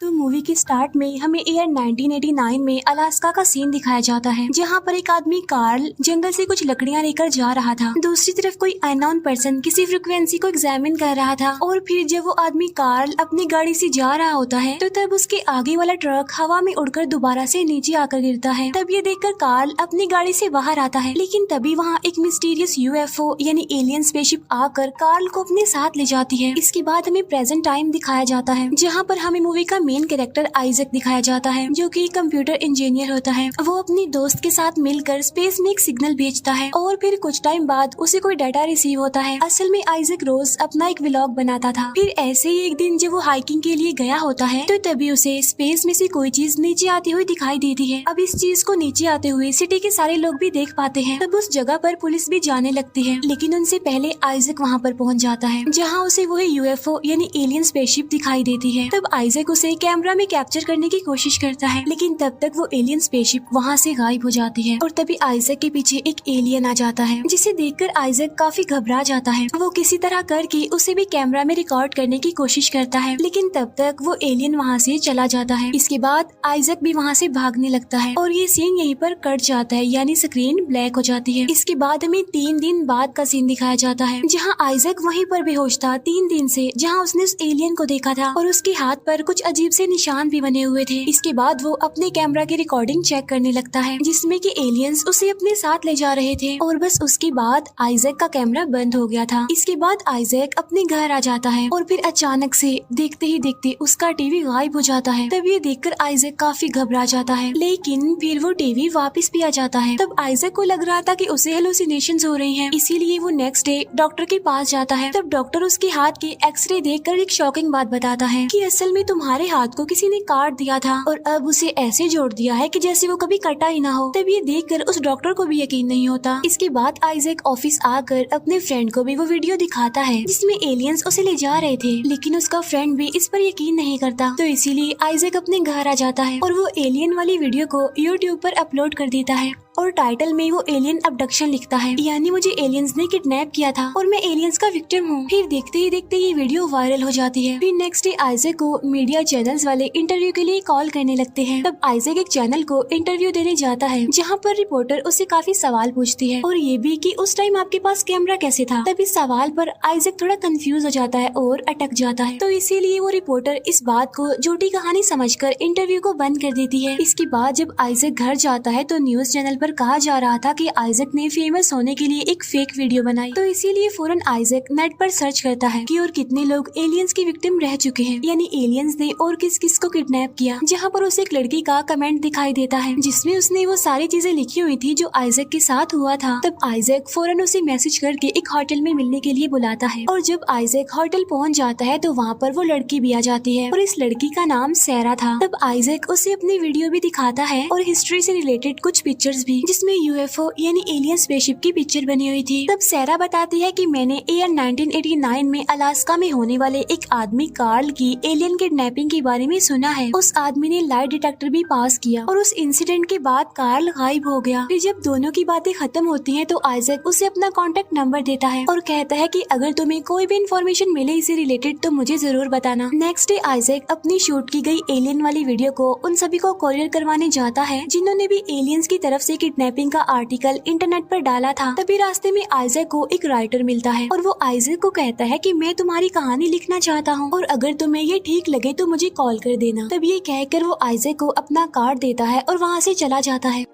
तो मूवी के स्टार्ट में हमें ईयर 1989 में अलास्का का सीन दिखाया जाता है, जहाँ पर एक आदमी कार्ल जंगल से कुछ लकड़ियाँ लेकर जा रहा था। दूसरी तरफ कोई अननोन पर्सन किसी फ्रीक्वेंसी को एग्जामिन कर रहा था और फिर जब वो आदमी कार्ल अपनी गाड़ी से जा रहा होता है तो तब उसके आगे वाला ट्रक हवा में उड़कर दोबारा से नीचे आकर गिरता है। तब ये देखकर कार्ल अपनी गाड़ी से बाहर आता है, लेकिन तभी वहाँ एक मिस्टीरियस यूएफओ यानी एलियन स्पेसशिप आकर कार्ल को अपने साथ ले जाती है। इसके बाद हमें प्रेजेंट टाइम दिखाया जाता है, जहाँ पर हमें मूवी का मेन कैरेक्टर आइजक दिखाया जाता है, जो कि कंप्यूटर इंजीनियर होता है। वो अपनी दोस्त के साथ मिलकर स्पेस में एक सिग्नल भेजता है और फिर कुछ टाइम बाद उसे कोई डाटा रिसीव होता है। असल में आइजक रोज अपना एक व्लॉग बनाता था। फिर ऐसे ही एक दिन जब वो हाइकिंग के लिए गया होता है तो तभी उसे स्पेस में से कोई चीज नीचे आती हुई दिखाई देती है। अब इस चीज को नीचे आते हुए सिटी के सारे लोग भी देख पाते हैं। तब उस जगह पर पुलिस भी जाने लगती है, लेकिन उनसे पहले आइजक वहाँ पर पहुँच जाता है, जहाँ उसे वही यूएफओ यानी एलियन स्पेसशिप दिखाई देती है। तब आइजक उसे कैमरा में कैप्चर करने की कोशिश करता है, लेकिन तब तक वो एलियन स्पेसशिप वहाँ से गायब हो जाती है और तभी आइजक के पीछे एक एलियन आ जाता है, जिसे देखकर आइजक काफी घबरा जाता है। वो किसी तरह करके उसे भी कैमरा में रिकॉर्ड करने की कोशिश करता है, लेकिन तब तक वो एलियन वहाँ से चला जाता है। इसके बाद आइजक भी वहाँ से भागने लगता है और ये सीन यहीं पर कट जाता है, यानी स्क्रीन ब्लैक हो जाती है। इसके बाद हमें 3 दिन बाद का सीन दिखाया जाता है, जहाँ आइजक वहीं पर बेहोश था 3 दिन से, जहाँ उसने उस एलियन को देखा था और उसके हाथ पर कुछ अजीब से निशान भी बने हुए थे। इसके बाद वो अपने कैमरा की रिकॉर्डिंग चेक करने लगता है, जिसमें कि एलियंस उसे अपने साथ ले जा रहे थे और बस उसके बाद आइजक का कैमरा बंद हो गया था। इसके बाद आइजक अपने घर आ जाता है और फिर अचानक से देखते ही देखते उसका टीवी गायब हो जाता है। तब ये देखकर आइजक काफी घबरा जाता है, लेकिन फिर वो टीवी वापस भी आ जाता है। तब आइजक को लग रहा था कि उसे हेलुसिनेशंस हो रही हैं, इसीलिए वो नेक्स्ट डे डॉक्टर के पास जाता है। तब डॉक्टर उसके हाथ के एक्सरे देखकर एक शॉकिंग बात बताता है कि असल में तुम्हारे हाथ को किसी ने काट दिया था और अब उसे ऐसे जोड़ दिया है कि जैसे वो कभी कटा ही ना हो। तब ये देखकर उस डॉक्टर को भी यकीन नहीं होता। इसके बाद आइजक ऑफिस आकर अपने फ्रेंड को भी वो वीडियो दिखाता है जिसमें एलियंस उसे ले जा रहे थे, लेकिन उसका फ्रेंड भी इस पर यकीन नहीं करता। तो इसीलिए आइजक अपने घर आ जाता है और वो एलियन वाली वीडियो को यूट्यूब पर अपलोड कर देता है और टाइटल में वो एलियन अबडक्शन लिखता है, यानी मुझे एलियंस ने किडनैप किया था और मैं एलियंस का विक्टिम हूँ। फिर देखते ही देखते ये वीडियो वायरल हो जाती है। फिर नेक्स्ट डे आइजक को मीडिया चैनल्स वाले इंटरव्यू के लिए कॉल करने लगते हैं। तब आइजक एक चैनल को इंटरव्यू देने जाता है, जहाँ पर रिपोर्टर उससे काफी सवाल पूछती है और ये भी कि उस टाइम आपके पास कैमरा कैसे था। तब इस सवाल पर आइजक थोड़ा कंफ्यूज हो जाता है और अटक जाता है, तो इसीलिए वो रिपोर्टर इस बात को झूठी कहानी समझकर इंटरव्यू को बंद कर देती है। इसके बाद जब आइजक घर जाता है तो न्यूज चैनल पर कहा जा रहा था कि आइजक ने फेमस होने के लिए एक फेक वीडियो बनाई, तो इसीलिए फौरन आइजक नेट पर सर्च करता है कि और कितने लोग एलियंस के विक्टिम रह चुके हैं, यानी एलियंस ने और किस किस को किडनैप किया। जहाँ पर उसे एक लड़की का कमेंट दिखाई देता है जिसमें उसने वो सारी चीजें लिखी हुई थी जो आइजक के साथ हुआ था। तब आइजक फौरन उसे मैसेज करके एक होटल में मिलने के लिए बुलाता है और जब आइजक होटल पहुँच जाता है तो वहाँ पर वो लड़की भी आ जाती है और इस लड़की का नाम सैरा था। तब आइजक उसे अपनी वीडियो भी दिखाता है और हिस्ट्री से रिलेटेड कुछ पिक्चर्स भी, जिसमें यूएफओ यानी एलियन स्पेसशिप की पिक्चर बनी हुई थी। तब सैरा बताती है कि मैंने ईयर 1989 में अलास्का में होने वाले एक आदमी कार्ल की एलियन किडनैपिंग के बारे में सुना है। उस आदमी ने लाई डिटेक्टर भी पास किया और उस इंसिडेंट के बाद कार्ल गायब हो गया। फिर जब दोनों की बातें खत्म होती हैं तो आइजक उसे अपना कॉन्टेक्ट नंबर देता है और कहता है कि अगर तुम्हें कोई भी इन्फॉर्मेशन मिले इसे रिलेटेड तो मुझे जरूर बताना। नेक्स्ट डे आइजक अपनी शूट की गई एलियन वाली वीडियो को उन सभी को कोरियर करवाने जाता है जिन्होंने भी एलियंस की तरफ से किडनैपिंग का आर्टिकल इंटरनेट पर डाला था। तभी रास्ते में आइजक को एक राइटर मिलता है और वो आइजक को कहता है कि मैं तुम्हारी कहानी लिखना चाहता हूँ और अगर तुम्हें ये ठीक लगे तो मुझे कॉल कर देना। तब ये कहकर वो आइजक को अपना कार्ड देता है और वहाँ से चला जाता है।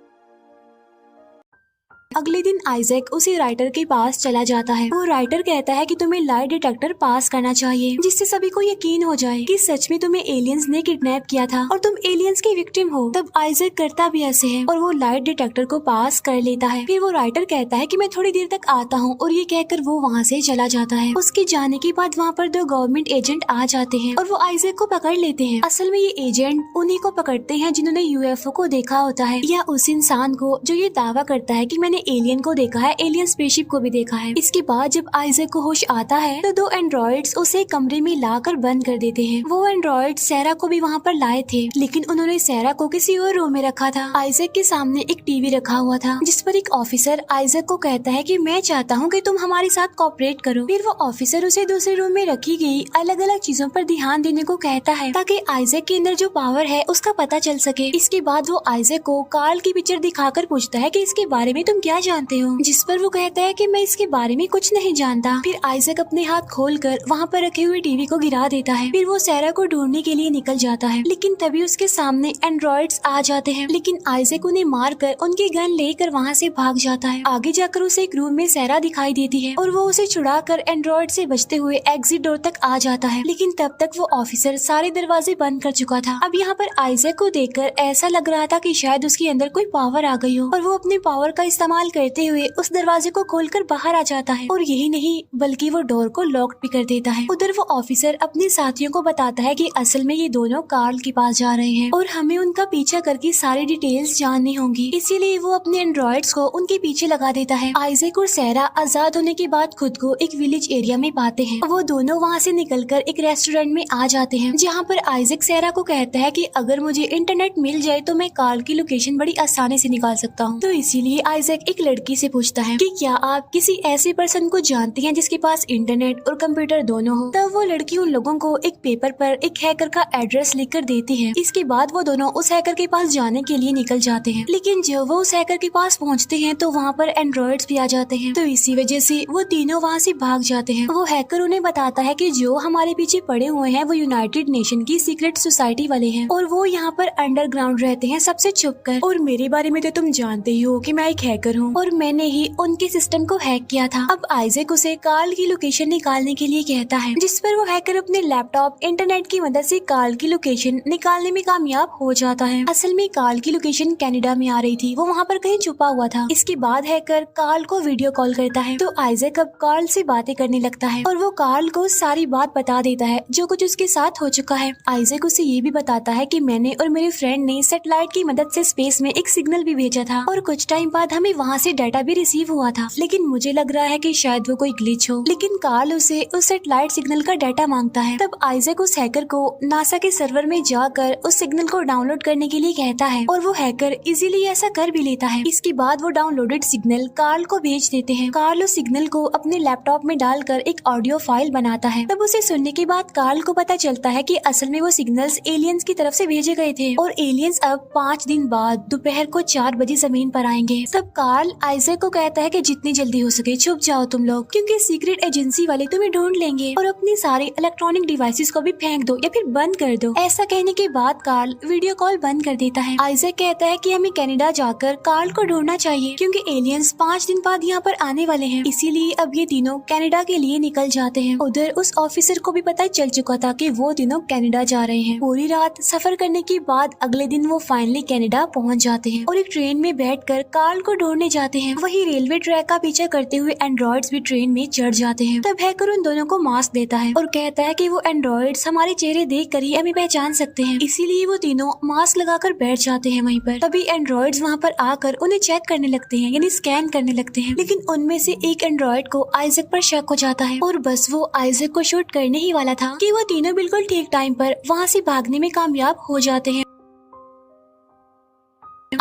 अगले दिन आइजक उसी राइटर के पास चला जाता है। वो राइटर कहता है कि तुम्हें लाई डिटेक्टर पास करना चाहिए जिससे सभी को यकीन हो जाए कि सच में तुम्हें एलियंस ने किडनैप किया था और तुम एलियंस के विक्टिम हो। तब आइजक करता भी ऐसे है और वो लाई डिटेक्टर को पास कर लेता है। फिर वो राइटर कहता है कि मैं थोड़ी देर तक आता हूँ और ये कहकर वो वहाँ से चला जाता है। उसके जाने के बाद वहाँ पर 2 गवर्नमेंट एजेंट आ जाते हैं और वो आइजक को पकड़ लेते हैं। असल में ये एजेंट उन्हीं को पकड़ते हैं जिन्होंने यूएफओ को देखा होता है या उस इंसान को जो ये दावा करता है कि मैंने एलियन को देखा है, एलियन स्पेसशिप को भी देखा है। इसके बाद जब आइजैक को होश आता है तो 2 एंड्रॉइड्स उसे कमरे में लाकर बंद कर देते हैं। वो एंड्रॉइड सैरा को भी वहाँ पर लाए थे, लेकिन उन्होंने सैरा को किसी और रूम में रखा था। आइजैक के सामने एक टीवी रखा हुआ था जिस पर एक ऑफिसर आइजैक को कहता है कि मैं चाहता हूँ कि तुम हमारे साथ कोऑपरेट करो। फिर वो ऑफिसर उसे दूसरे रूम में रखी गई अलग अलग चीजों पर ध्यान देने को कहता है ताकि आइजैक के अंदर जो पावर है उसका पता चल सके। इसके बाद वो आइजैक को कार्ल की पिक्चर दिखाकर पूछता है कि इसके बारे में तुम क्या जानते हो, जिस पर वो कहता है कि मैं इसके बारे में कुछ नहीं जानता। फिर आइजैक अपने हाथ खोलकर वहाँ पर रखे हुए टीवी को गिरा देता है। फिर वो सैरा को ढूंढने के लिए निकल जाता है, लेकिन तभी उसके सामने एंड्रॉइड्स आ जाते हैं। लेकिन आइजैक उन्हें मारकर उनकी गन लेकर वहाँ से भाग जाता है। आगे जाकर उसे एक रूम में सैरा दिखाई देती है और वो उसे छुड़ाकर एंड्रॉइड से बचते हुए एग्जिट डोर तक आ जाता है, लेकिन तब तक वो ऑफिसर सारे दरवाजे बंद कर चुका था। अब यहाँ पर आइजैक को देखकर ऐसा लग रहा था कि शायद उसके अंदर कोई पावर आ गई हो और वो अपने पावर का इस्तेमाल करते हुए उस दरवाजे को खोलकर बाहर आ जाता है। और यही नहीं बल्कि वो डोर को लॉक भी कर देता है। उधर वो ऑफिसर अपने साथियों को बताता है कि असल में ये दोनों कार्ल के पास जा रहे हैं और हमें उनका पीछा करके सारी डिटेल्स जाननी होंगी, इसीलिए वो अपने एंड्रॉइड्स को उनके पीछे लगा देता है। आइजैक और सैरा आजाद होने के बाद खुद को एक विलेज एरिया में पाते हैं। वो दोनों वहाँ से निकलकर एक रेस्टोरेंट में आ जाते हैं, जहाँ पर आइजैक सैरा को कहता है कि अगर मुझे इंटरनेट मिल जाए तो मैं कार्ल की लोकेशन बड़ी आसानी से निकाल सकता हूँ। तो इसीलिए आइजैक एक लड़की से पूछता है कि क्या आप किसी ऐसे पर्सन को जानते हैं जिसके पास इंटरनेट और कंप्यूटर दोनों हो। तब वो लड़की उन लोगों को एक पेपर पर एक हैकर का एड्रेस लिखकर देती है। इसके बाद वो दोनों उस हैकर के पास जाने के लिए निकल जाते हैं, लेकिन जब वो उस हैकर के पास पहुँचते हैं तो वहाँ पर एंड्रॉइड्स भी आ जाते हैं। तो इसी वजह से वो तीनों वहाँ से भाग जाते हैं। वो हैकर उन्हें बताता है कि जो हमारे पीछे पड़े हुए हैं वो यूनाइटेड नेशन की सीक्रेट सोसाइटी वाले हैं और वो यहाँ पर अंडरग्राउंड रहते हैं सबसे छुपकर। और मेरे बारे में तो तुम जानते ही हो कि मैं एक हैकर हूँ और मैंने ही उनके सिस्टम को हैक किया था। अब आइजैक उसे कार्ल की लोकेशन निकालने के लिए कहता है, जिस पर वो हैकर अपने लैपटॉप इंटरनेट की मदद से कार्ल की लोकेशन निकालने में कामयाब हो जाता है। असल में कार्ल की लोकेशन कनाडा में आ रही थी, वो वहाँ पर कहीं छुपा हुआ था। इसके बाद हैकर कार्ल को वीडियो कॉल करता है तो आइजैक अब कार्ल से बातें करने लगता है और वो कार्ल को सारी बात बता देता है जो कुछ उसके साथ हो चुका है। आइजैक उसे ये भी बताता है कि मैंने और मेरे फ्रेंड ने सैटेलाइट की मदद से स्पेस में एक सिग्नल भी भेजा था और कुछ टाइम बाद हमें वहाँ से डाटा भी रिसीव हुआ था, लेकिन मुझे लग रहा है कि शायद वो कोई ग्लिच हो। लेकिन कार्ल उसे उस सैटेलाइट सिग्नल का डाटा मांगता है। तब आइजैक उस हैकर को नासा के सर्वर में जाकर उस सिग्नल को डाउनलोड करने के लिए कहता है और वो हैकर इजीली ऐसा कर भी लेता है। इसके बाद वो डाउनलोडेड सिग्नल कार्ल को भेज देते हैं। कार्ल उस सिग्नल को अपने लैपटॉप में डालकर एक ऑडियो फाइल बनाता है। तब उसे सुनने के बाद कार्ल को पता चलता है कि असल में वो सिग्नल्स एलियंस की तरफ से भेजे गए थे और एलियंस अब 5 दिन बाद दोपहर को 4 बजे जमीन पर आएंगे। तब कार्ल आइजैक को कहता है कि जितनी जल्दी हो सके छुप जाओ तुम लोग, क्योंकि सीक्रेट एजेंसी वाले तुम्हें ढूंढ लेंगे और अपनी सारे इलेक्ट्रॉनिक डिवाइसेस को भी फेंक दो या फिर बंद कर दो। ऐसा कहने के बाद कार्ल वीडियो कॉल बंद कर देता है। आइजैक कहता है कि हमें कनाडा जाकर कार्ल को ढूंढना चाहिए क्योंकि एलियंस 5 दिन बाद यहाँ पर आने वाले हैं, इसीलिए अब ये तीनों कनाडा के लिए निकल जाते हैं। उधर उस ऑफिसर को भी पता चल चुका था कि वो तीनों कनाडा जा रहे हैं। पूरी रात सफर करने के बाद अगले दिन वो फाइनली कनाडा पहुँच जाते हैं और एक ट्रेन में बैठकर कार्ल को ढूंढने जाते हैं। वही रेलवे ट्रैक का पीछा करते हुए एंड्रॉइड्स भी ट्रेन में चढ़ जाते हैं। तब हैकर उन दोनों को मास्क देता है और कहता है कि वो एंड्रॉइड्स हमारे चेहरे देखकर ही हमें पहचान सकते हैं, इसीलिए वो तीनों मास्क लगाकर बैठ जाते हैं वहीं पर। तभी एंड्रॉइड्स वहाँ पर आकर उन्हें चेक करने लगते हैं, यानी स्कैन करने लगते हैं, लेकिन उनमें से एक एंड्रॉइड को आइजैक पर शक हो जाता है और बस वो आइजैक को शूट करने ही वाला था कि वो तीनों बिल्कुल ठीक टाइम पर वहाँ से भागने में कामयाब हो जाते हैं।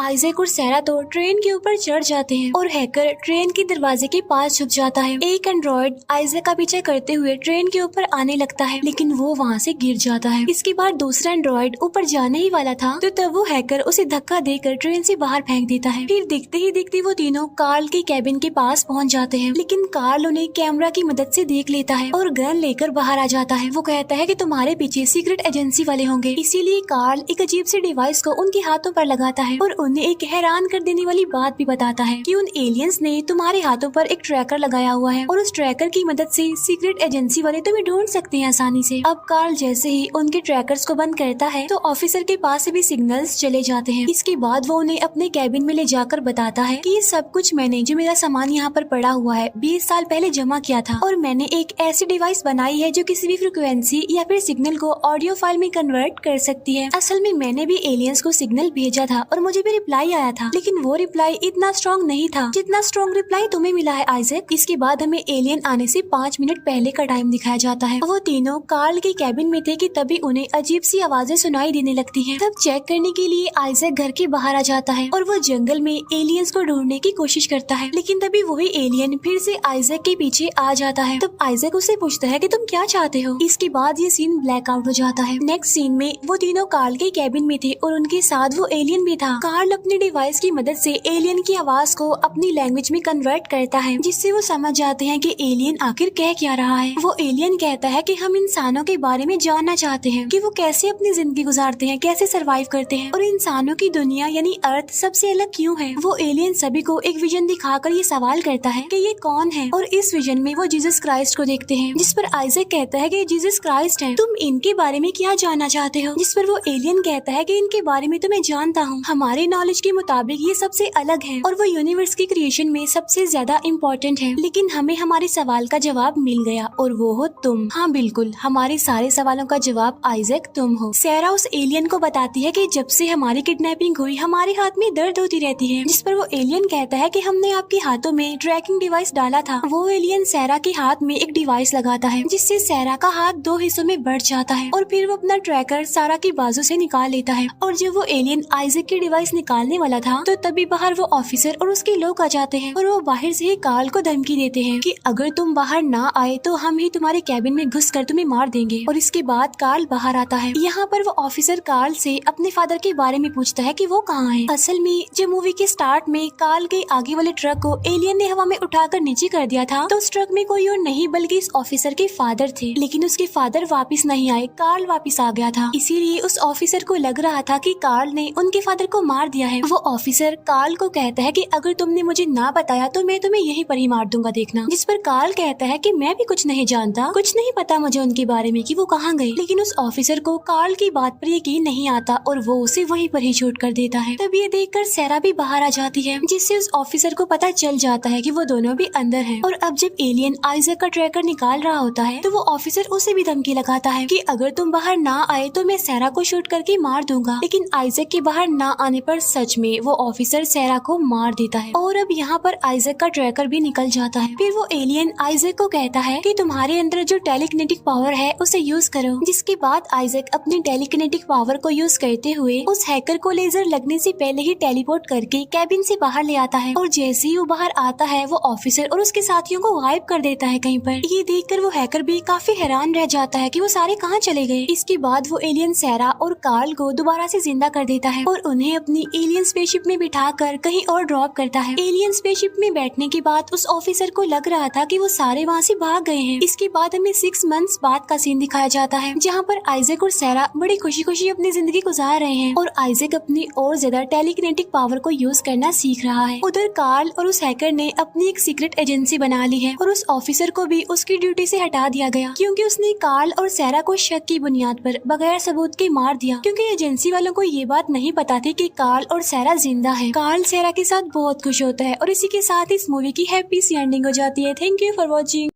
आइजैक और सैरा तो ट्रेन के ऊपर चढ़ जाते हैं और हैकर ट्रेन के दरवाजे के पास छुप जाता है। एक एंड्रॉइड आइजैक का पीछा करते हुए ट्रेन के ऊपर आने लगता है, लेकिन वो वहाँ से गिर जाता है। इसके बाद दूसरा एंड्रॉइड ऊपर जाने ही वाला था तो तब वो हैकर उसे धक्का देकर ट्रेन से बाहर फेंक देता है। फिर दिखते ही दिखते वो तीनों कार्ल के कैबिन के पास पहुँच जाते हैं, लेकिन कार्ल उन्हें कैमरा की मदद से देख लेता है और गन लेकर बाहर आ जाता है। वो कहता है कि तुम्हारे पीछे सीक्रेट एजेंसी वाले होंगे, इसीलिए कार्ल एक अजीब सी डिवाइस को उनके हाथों पर लगाता है और उन्हें एक हैरान कर देने वाली बात भी बताता है कि उन एलियंस ने तुम्हारे हाथों पर एक ट्रैकर लगाया हुआ है और उस ट्रैकर की मदद से सीक्रेट एजेंसी वाले तुम्हें ढूंढ सकते हैं आसानी से। अब कार्ल जैसे ही उनके ट्रैकर्स को बंद करता है तो ऑफिसर के पास से भी सिग्नल्स चले जाते हैं। इसके बाद वो उन्हें अपने कैबिन में ले जाकर बताता है कि ये सब कुछ मैंने जो मेरा सामान यहाँ पर पड़ा हुआ है 20 साल पहले जमा किया था और मैंने एक ऐसी डिवाइस बनाई है जो किसी भी फ्रिक्वेंसी या फिर सिग्नल को ऑडियो फाइल में कन्वर्ट कर सकती है। असल में मैंने भी एलियंस को सिग्नल भेजा था और मुझे भी रिप्लाई आया था, लेकिन वो रिप्लाई इतना स्ट्रॉन्ग नहीं था जितना स्ट्रॉन्ग रिप्लाई तुम्हें मिला है आइजैक। इसके बाद हमें एलियन आने से 5 मिनट पहले का टाइम दिखाया जाता है। वो तीनों कार्ल के कैबिन में थे कि तभी उन्हें अजीब सी आवाजें सुनाई देने लगती हैं। तब चेक करने के लिए आइजैक घर के बाहर आ जाता है और वो जंगल में एलियंस को ढूंढने की कोशिश करता है, लेकिन तभी वही एलियन फिर से आइजैक के पीछे आ जाता है। तब आइजैक उससे पूछता है कि तुम क्या चाहते हो। इसके बाद ये सीन ब्लैक आउट हो जाता है। नेक्स्ट सीन में वो तीनों कार्ल के कैबिन में थे और उनके साथ वो एलियन भी था। कार्ल अपने डिवाइस की मदद से एलियन की आवाज को अपनी लैंग्वेज में कन्वर्ट करता है, जिससे वो समझ जाते हैं कि एलियन आखिर कह क्या रहा है। वो एलियन कहता है कि हम इंसानों के बारे में जानना चाहते हैं कि वो कैसे अपनी जिंदगी गुजारते हैं, कैसे सरवाइव करते हैं और इंसानों की दुनिया यानी अर्थ सबसे अलग क्यों है। वो एलियन सभी को एक विजन दिखाकर ये सवाल करता है कि ये कौन है, और इस विजन में वो जीसस क्राइस्ट को देखते हैं, जिस पर आइजैक कहता है कि जीसस क्राइस्ट हैं, तुम इनके बारे में क्या जानना चाहते हो। जिस पर वो एलियन कहता है कि इनके बारे में तो मैं जानता हूँ, हमारे नॉलेज के मुताबिक ये सबसे अलग है और वो यूनिवर्स की क्रिएशन में सबसे ज्यादा इम्पोर्टेंट है, लेकिन हमें हमारे सवाल का जवाब मिल गया और वो हो तुम। हाँ बिल्कुल, हमारे सारे सवालों का जवाब आइजैक तुम हो। सैरा उस एलियन को बताती है कि जब से हमारी किडनैपिंग हुई हमारे हाथ में दर्द होती रहती है, जिस पर वो एलियन कहता है कि हमने आपके हाथों में ट्रैकिंग डिवाइस डाला था। वो एलियन सैरा के हाथ में एक डिवाइस लगाता है, जिससे सैरा का हाथ 2 हिस्सों में बढ़ जाता है और फिर वो अपना ट्रैकर सैरा की बाजू से निकाल लेता है। और जब वो एलियन आइजैक की डिवाइस निकालने वाला था तो तभी बाहर वो ऑफिसर और उसके लोग आ जाते हैं और वो बाहर से ही कार्ल को धमकी देते हैं कि अगर तुम बाहर ना आए तो हम ही तुम्हारे कैबिन में घुस कर तुम्हें मार देंगे। और इसके बाद कार्ल बाहर आता है। यहाँ पर वो ऑफिसर कार्ल से अपने फादर के बारे में पूछता है कि वो कहाँ है। असल में जब मूवी के स्टार्ट में कार्ल के आगे वाले ट्रक को एलियन ने हवा में उठाकर नीचे कर दिया था तो उस ट्रक में कोई और नहीं बल्कि इस ऑफिसर के फादर थे, लेकिन उसके फादर वापिस नहीं आए, कार्ल वापिस आ गया था। इसीलिए उस ऑफिसर को लग रहा था कि कार्ल ने उनके फादर को मार दिया है। वो ऑफिसर कार्ल को कहता है कि अगर तुमने मुझे ना बताया तो मैं तुम्हें यहीं पर ही मार दूंगा देखना। जिस पर कार्ल कहता है कि मैं भी कुछ नहीं जानता, कुछ नहीं पता मुझे उनके बारे में कि वो कहाँ गए। लेकिन उस ऑफिसर को कार्ल की बात पर यकीन नहीं आता और वो उसे वहीं पर ही शूट कर देता है। तब ये देखकर सैरा भी बाहर आ जाती है, जिससे उस ऑफिसर को पता चल जाता है कि वो दोनों भी अंदर हैं। और अब जब एलियन आइजैक का ट्रैकर निकाल रहा होता है तो वो ऑफिसर उसे भी धमकी लगाता है कि अगर तुम बाहर ना आए तो मैं सैरा को शूट करके मार दूंगा। लेकिन आइजैक के बाहर ना आने पर सच में वो ऑफिसर सैरा को मार देता है। और अब यहाँ पर आइजैक का ट्रैकर भी निकल जाता है। फिर वो एलियन आइजैक को कहता है कि तुम्हारे अंदर जो टेलीकिनेटिक पावर है उसे यूज करो। जिसके बाद आइजैक अपनी टेलीकिनेटिक पावर को यूज करते हुए उस हैकर को लेजर लगने से पहले ही टेलीपोर्ट करके कैबिन से बाहर ले आता है। और जैसे ही वो बाहर आता है वो ऑफिसर और उसके साथियों को गायब कर देता है कहीं पर। ये देखकर वो हैकर भी काफी हैरान रह जाता है कि वो सारे कहाँ चले गए। इसके बाद वो एलियन सैरा और कार्ल को दोबारा से जिंदा कर देता है और उन्हें अपनी एलियन स्पेसशिप में बिठाकर कहीं और ड्रॉप करता है। एलियन स्पेसशिप में बैठने के बाद उस ऑफिसर को लग रहा था कि वो सारे वहाँ से भाग गए हैं। इसके बाद हमें 6 मंथ्स बाद का सीन दिखाया जाता है, जहाँ पर आइजैक और सैरा बड़ी खुशी खुशी अपनी जिंदगी गुजार रहे हैं और आइजैक अपनी और ज्यादा टेलीकिनेटिक पावर को यूज करना सीख रहा है। उधर कार्ल और उस हैकर ने अपनी एक सीक्रेट एजेंसी बना ली है और उस ऑफिसर को भी उसकी ड्यूटी से हटा दिया गया, क्योंकि उसने कार्ल और सैरा को शक की बुनियाद पर बगैर सबूत के मार दिया, क्योंकि एजेंसी वालों को ये बात नहीं पता थी कि कार्ल और सैरा जिंदा है। कार्ल सैरा के साथ बहुत खुश होता है और इसी के साथ इस मूवी की हैप्पी सी एंडिंग हो जाती है। Thank you for watching.